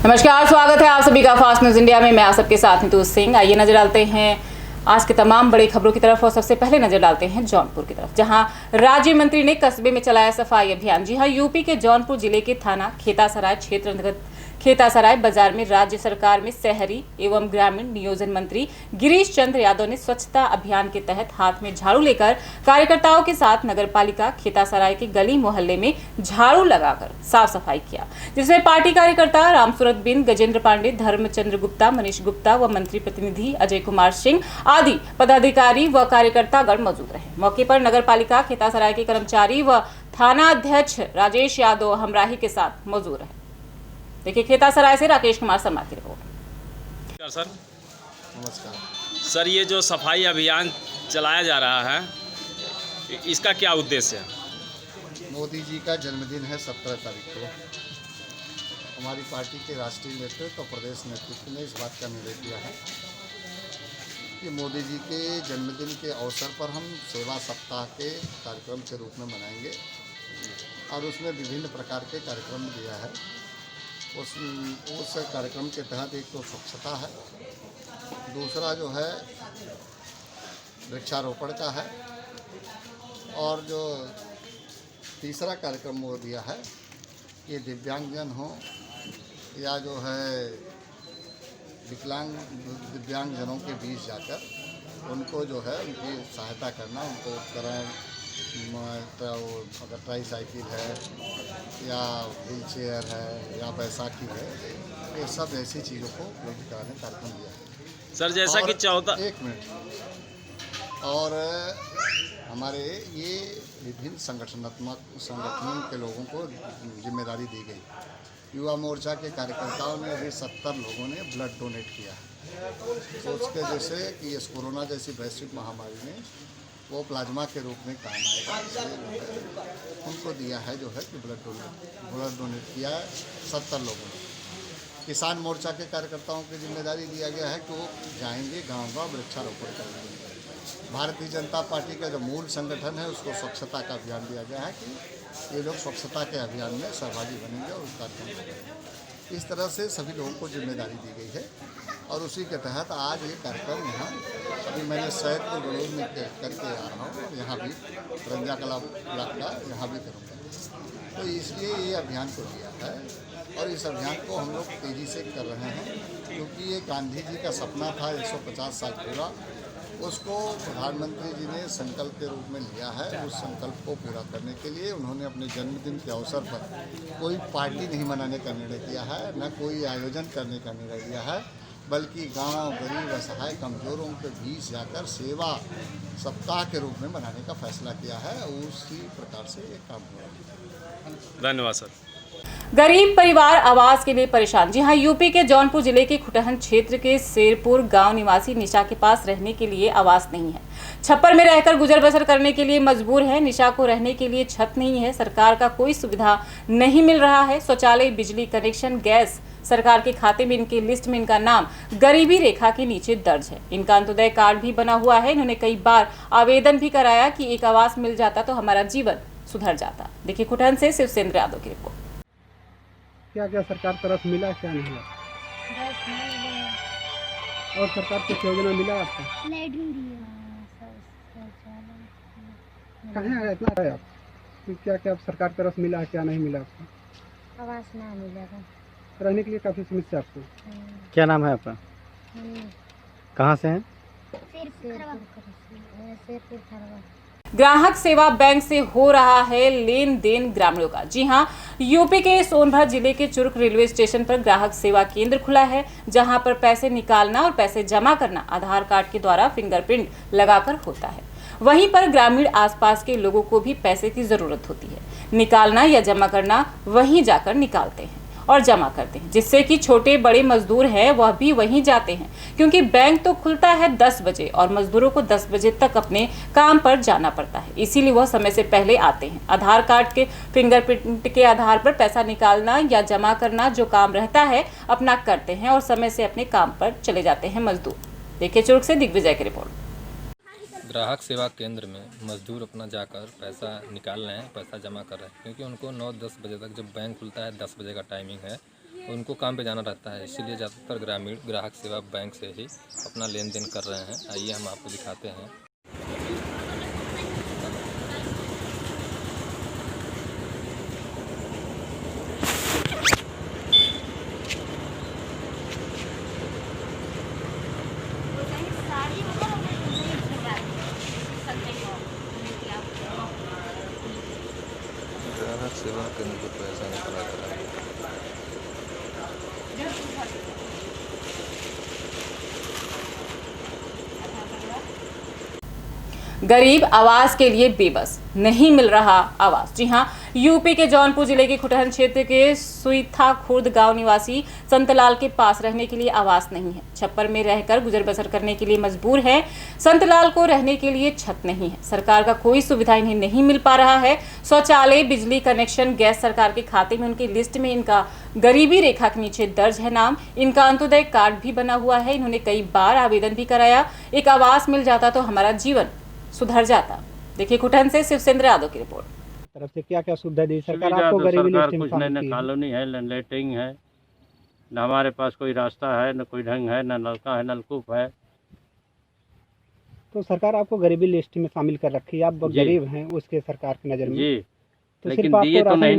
नमस्कार, स्वागत है आप सभी का फास्ट न्यूज इंडिया में। मैं आप सबके साथ नीतू सिंह। आइए नजर डालते हैं आज के तमाम बड़ी खबरों की तरफ और सबसे पहले नजर डालते हैं जौनपुर की तरफ, जहां राज्य मंत्री ने कस्बे में चलाया सफाई अभियान। जी हां, यूपी के जौनपुर जिले के थाना खेतासराय क्षेत्र अंतर्गत खेतासराय बाजार में राज्य सरकार में शहरी एवं ग्रामीण नियोजन मंत्री गिरीश चंद्र यादव ने स्वच्छता अभियान के तहत हाथ में झाड़ू लेकर कार्यकर्ताओं के साथ नगर पालिका खेतासराय के गली मोहल्ले में झाड़ू लगाकर साफ सफाई किया, जिसमें पार्टी कार्यकर्ता रामसूरत बिन, गजेंद्र पांडे, धर्मचंद्र गुप्ता, मनीष गुप्ता व मंत्री प्रतिनिधि अजय कुमार सिंह आदि पदाधिकारी व कार्यकर्तागण मौजूद रहे। मौके पर नगर पालिका खेतासराय के कर्मचारी व थाना अध्यक्ष राजेश यादव हमराही के साथ मौजूद रहे। देखिए खेतासराय से राकेश कुमार शर्मा की रिपोर्ट। नमस्कार सर। नमस्कार सर, ये जो सफाई अभियान चलाया जा रहा है, इसका क्या उद्देश्य है? मोदी जी का जन्मदिन है 17 तारीख को। हमारी पार्टी के राष्ट्रीय नेतृत्व और प्रदेश नेतृत्व ने इस बात का निर्णय किया है कि मोदी जी के जन्मदिन के अवसर पर हम सेवा सप्ताह के कार्यक्रम के रूप में मनाएंगे और उसमें विभिन्न प्रकार के कार्यक्रम दिया है। उस कार्यक्रम के तहत एक तो स्वच्छता है, दूसरा जो है वृक्षारोपण का है और जो तीसरा कार्यक्रम वो दिया है ये दिव्यांगजन हो या जो है दिव्यांगजनों के बीच जाकर उनको जो है उनकी सहायता करना, उनको उपकरण, अगर ट्राईसाइकिल है या व्हील चेयर है या बैसाखी है, ये सब ऐसी चीज़ों को उपलब्ध कराने का कार्यक्रम दिया है। सर जैसा कि 14 और हमारे ये विभिन्न संगठनों के लोगों को जिम्मेदारी दी गई। युवा मोर्चा के कार्यकर्ताओं ने अभी 70 लोगों ने ब्लड डोनेट किया है। तो उसके जैसे कि इस कोरोना जैसी वैश्विक महामारी में वो प्लाज्मा के रूप में काम आएगा, इसलिए उनको दिया है जो है कि ब्लड डोनेट किया है 70 लोगों ने। किसान मोर्चा के कार्यकर्ताओं की जिम्मेदारी दिया गया है कि वो जाएंगे गांव-गांव वृक्षारोपण करेंगे। भारतीय जनता पार्टी का जो मूल संगठन है उसको स्वच्छता का अभियान दिया गया है कि ये लोग स्वच्छता के अभियान में सहभागी बनेंगे और उस कार्यक्रम करेंगे। इस तरह से सभी लोगों को जिम्मेदारी दी गई है और उसी के तहत आज ये कार्यक्रम यहाँ अभी मैंने सैदपुर गड़ोल में करके आ रहा हूँ और यहाँ भी रंजा कला ब्लॉक का यहाँ भी करूँगा। तो इसलिए ये अभियान को लिया है और इस अभियान को हम लोग तेज़ी से कर रहे हैं क्योंकि ये गांधी जी का सपना था 150 साल पूरा, उसको प्रधानमंत्री जी ने संकल्प के रूप में लिया है। उस संकल्प को पूरा करने के लिए उन्होंने अपने जन्मदिन के अवसर पर कोई पार्टी नहीं मनाने का निर्णय किया है, न कोई आयोजन करने का निर्णय लिया है, बल्कि गांव, गरीब, असहाय, कमज़ोरों के बीच जाकर सेवा सप्ताह के रूप में मनाने का फैसला किया है। उसी प्रकार से ये काम हो रहा है। धन्यवाद सर। गरीब परिवार आवास के लिए परेशान। जी हां, यूपी के जौनपुर जिले के खुटहन क्षेत्र के शेरपुर गांव निवासी निशा के पास रहने के लिए आवास नहीं है। छप्पर में रहकर गुजर बसर करने के लिए मजबूर है। निशा को रहने के लिए छत नहीं है, सरकार का कोई सुविधा नहीं मिल रहा है। शौचालय, बिजली कनेक्शन, गैस सरकार के खाते में इनके लिस्ट में इनका नाम गरीबी रेखा के नीचे दर्ज है। इनका अंत्योदय कार्ड भी बना हुआ है। इन्होंने कई बार आवेदन भी कराया कि एक आवास मिल जाता तो हमारा जीवन सुधर जाता। देखिए खुटहन से शिवसेंद्र यादव की रिपोर्ट। क्या क्या सरकार तरफ मिला, क्या नहीं मिला? और सरकार की योजना मिला आपको? कहाँ है इतना है आप? क्या क्या सरकार तरफ मिला है, क्या नहीं मिला आपको? आवास ना मिलेगा। रहने के लिए काफ़ी समस्या आपको। क्या नाम है आपका? कहाँ से हैं? ग्राहक सेवा बैंक से हो रहा है लेन देन ग्रामीणों का। जी हां, यूपी के सोनभद्र जिले के चुरुक रेलवे स्टेशन पर ग्राहक सेवा केंद्र खुला है, जहां पर पैसे निकालना और पैसे जमा करना आधार कार्ड के द्वारा फिंगरप्रिंट लगाकर होता है। वहीं पर ग्रामीण आसपास के लोगों को भी पैसे की जरूरत होती है। निकालना या जमा करना वहीं जाकर निकालते हैं और जमा करते हैं, जिससे कि छोटे बड़े मजदूर हैं वह भी वहीं जाते हैं, क्योंकि बैंक तो खुलता है 10 बजे और मजदूरों को 10 बजे तक अपने काम पर जाना पड़ता है, इसीलिए वह समय से पहले आते हैं। आधार कार्ड के फिंगरप्रिंट के आधार पर पैसा निकालना या जमा करना जो काम रहता है अपना करते हैं और समय से अपने काम पर चले जाते हैं मजदूर। देखिए चुरुक से दिग्विजय की रिपोर्ट। ग्राहक सेवा केंद्र में मजदूर अपना जाकर पैसा निकाल रहे हैं, पैसा जमा कर रहे हैं, क्योंकि उनको 9-10 बजे तक जब बैंक खुलता है 10 बजे का टाइमिंग है, उनको काम पे जाना रहता है, इसीलिए ज़्यादातर ग्रामीण ग्राहक सेवा बैंक से ही अपना लेन देन कर रहे हैं। आइए हम आपको दिखाते हैं। ग्राहक सेवा केंद्र को पैसा निकला करा। गरीब आवास के लिए बेबस, नहीं मिल रहा आवास। जी हां, यूपी के जौनपुर जिले के खुटहन क्षेत्र के सुईथा खुर्द गांव निवासी संतलाल के पास रहने के लिए आवास नहीं है। छप्पर में रहकर गुजर बसर करने के लिए मजबूर है। संतलाल को रहने के लिए छत नहीं है। सरकार का कोई सुविधा इन्हें नहीं मिल पा रहा है। शौचालय, बिजली कनेक्शन, गैस सरकार के खाते में उनकी लिस्ट में इनका गरीबी रेखा के नीचे दर्ज है नाम। इनका अंत्योदय कार्ड भी बना हुआ है। इन्होंने कई बार आवेदन भी कराया। एक आवास मिल जाता तो हमारा जीवन सुधर जाता। देखिए खुटहन से शिवचंद्र यादव की रिपोर्ट। तरफ से क्या क्या सुविधा दी सरकार सुविधा आपको? तो गरीबी सरकार लिस्ट में कुछ नहीं, शामिल न की है। कॉलोनी है, न लेटरिंग है, न हमारे पास कोई रास्ता है, न कोई ढंग है, न नलका है, नलकूप है। तो सरकार आपको गरीबी लिस्ट में शामिल कर रखी है। आप जी। गरीब हैं उसके सरकार की नज़र में। जी, तो लेकिन सिर्फ आपको दिए तो राशन नहीं न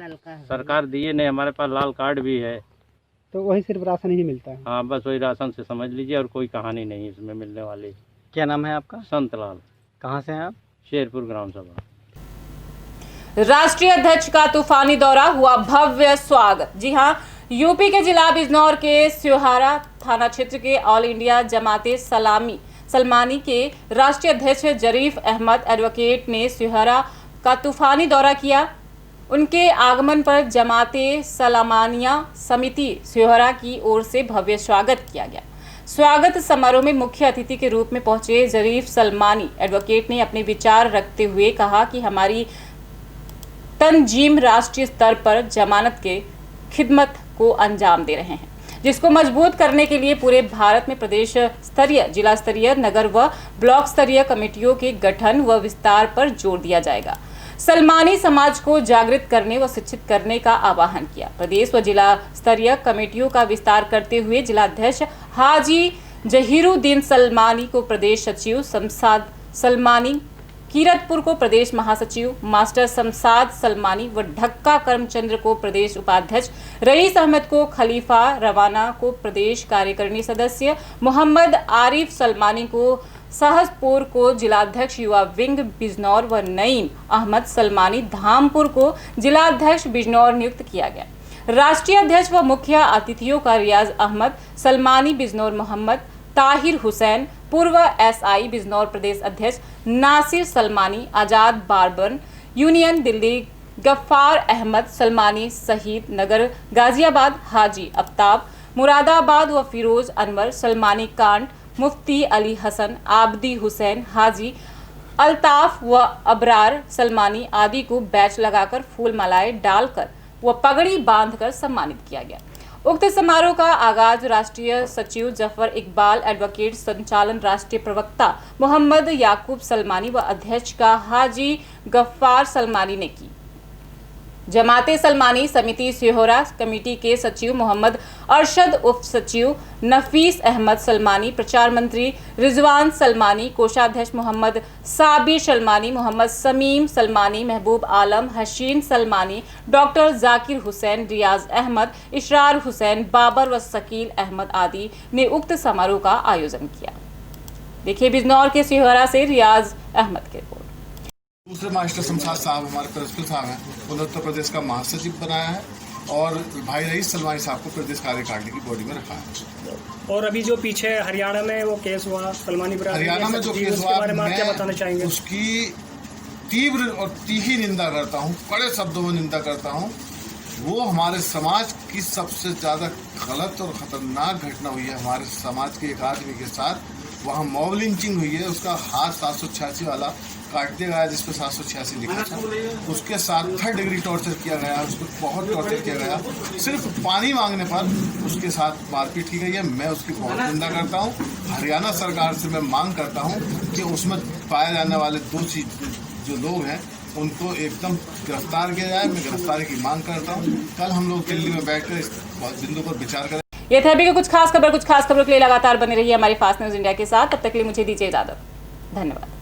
मिलता है। सरकार दिए नहीं। हमारे पास लाल कार्ड भी है। तो वही सिर्फ राशन ही मिलता है। हाँ, बस वही राशन से समझ लीजिए, और कोई कहानी नहीं इसमें मिलने वाली। क्या नाम है आपका? संतलाल, कहाँ से हैं आप? शेरपुर ग्राम सभा। राष्ट्रीय अध्यक्ष का तूफानी दौरा, हुआ भव्य स्वागत। जी हां, यूपी के जिला बिजनौर के स्योहारा थाना क्षेत्र के ऑल इंडिया जमाते सलमानी के राष्ट्रीय अध्यक्ष जरीफ अहमद एडवोकेट ने स्योहारा का तूफानी दौरा किया। उनके आगमन पर जमाते सलामानिया समिति स्योहारा की ओर से भव्य स्वागत किया गया। स्वागत समारोह में मुख्य अतिथि के रूप में पहुंचे जरीफ सलमानी एडवोकेट ने अपने विचार रखते हुए कहा कि हमारी तंजीम राष्ट्रीय स्तर पर जमानत के खिदमत को अंजाम दे रहे हैं, जिसको मजबूत करने के लिए पूरे भारत में प्रदेश स्तरीय, जिला स्तरीय, नगर व ब्लॉक स्तरीय कमेटियों के गठन व विस्तार पर जोर दिया जाएगा। सलमानी समाज को जागृत करने व शिक्षित करने का आह्वान किया। प्रदेश व जिला स्तरीय कमेटियों का विस्तार करते हुए जिलाध्यक्ष हाजी जहीरुद्दीन सलमानी को प्रदेश सचिव, शमसाद सलमानी कीरतपुर को प्रदेश महासचिव, मास्टर शमसाद सलमानी व ढक्का करमचंद्र को प्रदेश उपाध्यक्ष, रईस अहमद को खलीफा रवाना को प्रदेश कार्यकारिणी सदस्य, मोहम्मद आरिफ सलमानी को सहसपुर को जिलाध्यक्ष युवा विंग बिजनौर व नईम अहमद सलमानी धामपुर को जिलाध्यक्ष बिजनौर नियुक्त किया गया। राष्ट्रीय अध्यक्ष व मुख्य अतिथियों का रियाज अहमद सलमानी बिजनौर, मोहम्मद ताहिर हुसैन पूर्व एसआई बिजनौर प्रदेश अध्यक्ष, नासिर सलमानी आजाद बारबन यूनियन दिल्ली, गफ्फार अहमद सलमानी शहीद नगर गाजियाबाद, हाजी अफ्ताब मुरादाबाद व फिरोज अनवर सलमानी कांड, मुफ्ती अली हसन, आबदी हुसैन, हाजी अल्ताफ व अबरार सलमानी आदि को बैच लगाकर फूल मालाएं डालकर व पगड़ी बांधकर सम्मानित किया गया। उक्त समारोह का आगाज राष्ट्रीय सचिव जफर इकबाल, एडवोकेट संचालन राष्ट्रीय प्रवक्ता मोहम्मद याकूब सलमानी व अध्यक्ष का हाजी गफ्फार सलमानी ने की। जमाते सलमानी समिति स्योहारा कमेटी के सचिव मोहम्मद अरशद, उप सचिव नफीस अहमद सलमानी, प्रचार मंत्री रिजवान सलमानी, कोषाध्यक्ष मोहम्मद साबिर सलमानी, मोहम्मद समीम सलमानी, महबूब आलम, हसीन सलमानी, डॉक्टर जाकिर हुसैन, रियाज अहमद, इशरार हुसैन, बाबर व शकील अहमद आदि ने उक्त समारोह का आयोजन किया। देखिए बिजनौर के स्योहारा से रियाज अहमद की रिपोर्ट। दूसरे मास्टर शमसाद साहब हमारे प्रिंसिपल साहब हैं, उन्हें उत्तर प्रदेश का महासचिव बनाया है और भाई रईस सलमानी साहब को प्रदेश कार्यकारिणी की बॉडी में रखा है। और अभी जो पीछे हरियाणा में वो केस हुआ सलमानी बरादरी, हरियाणा में जो केस हुआ, बारे में आप क्या बताना चाहेंगे? उसकी तीव्र और तीखी निंदा करता हूँ, कड़े शब्दों में निंदा करता हूँ। वो हमारे समाज की सबसे ज़्यादा गलत और ख़तरनाक घटना हुई है हमारे समाज के एक आदमी के साथ। वहाँ मॉब लिंचिंग हुई है, उसका हाथ 786 वाला काट दिया गया जिस पर 786 लिखा था। उसके साथ 3rd डिग्री टॉर्चर किया गया, उसको बहुत टॉर्चर किया गया। सिर्फ पानी मांगने पर उसके साथ मारपीट की गई है। मैं उसकी बहुत निंदा करता हूँ। हरियाणा सरकार से मैं मांग करता हूँ कि उसमें पाए जाने वाले दोषी जो लोग हैं उनको एकदम गिरफ्तार किया जाए। मैं गिरफ्तारी की मांग करता हूँ। कल हम लोग दिल्ली में बैठकर इस बिंदु पर विचार करें। ये थे अभी के कुछ खास खबरों के लिए लगातार बने रहिए हमारे फास्ट न्यूज इंडिया के साथ। तब तक के लिए मुझे दीजिए इजाजत। धन्यवाद।